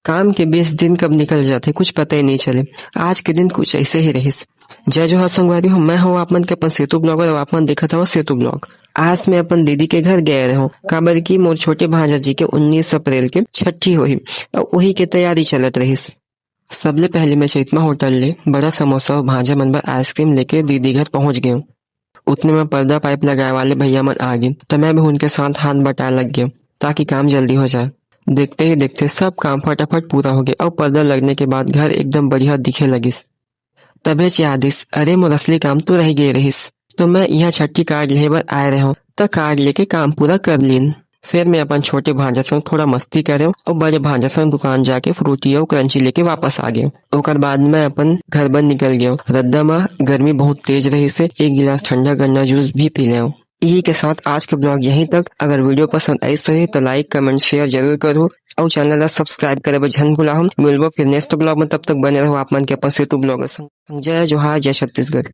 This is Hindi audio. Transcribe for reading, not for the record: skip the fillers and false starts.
काम के 20 दिन कब निकल जाते कुछ पता ही नहीं चले। आज के दिन कुछ ऐसे ही रहिस। जय जोहार संगवारी हो, मैं हूँ आपमन के अपन सेतु ब्लॉगर और आपमन देखत हवा सेतु ब्लॉग। आज मैं अपन दीदी के घर गए रहो काबर की मोर छोटे भांजा जी के 19 अप्रैल के छठी होही और वही के तैयारी चलत रहिस। सबले पहले मैं चैतमा होटल ले बड़ा समोसा और भांजा मन बर आइसक्रीम लेके दीदी घर पहुंच गए। उतने में पर्दा पाइप लगाए वाले भैया मन आ गए तो मैं भी उनके साथ हाथ बटाए लग गया ताकि काम जल्दी हो जाए। देखते ही देखते सब काम फटाफट पूरा हो गया और पर्दा लगने के बाद घर एकदम बढ़िया दिखे लगिस। तबे यादिस अरे मोर असली काम तो रह गए रहिस, तो मैं यहाँ छठी कार्ड ले बर आए रहो तो कार्ड लेके काम पूरा कर लीन। फिर मैं अपन छोटे भांजा संग थोड़ा मस्ती करे और बड़े भांजा संग दुकान जाके फ्रूटी और क्रंची लेके वापस आ गए। ओकर बाद मैं अपन घर बंद निकल गया। रद्दा में गर्मी बहुत तेज रही से एक गिलास ठंडा गन्ना जूस भी पी ले। यही के साथ आज के ब्लॉग यहीं तक। अगर वीडियो पसंद आई तो लाइक कमेंट शेयर जरूर करो और चैनल सब्सक्राइब करे झन भुला हम मिलबो फिर नेक्स्ट ब्लॉग में। तब तक बने रहो आप मन के अपन सेतु ब्लॉगर संग। जय जोहार, जय छत्तीसगढ़।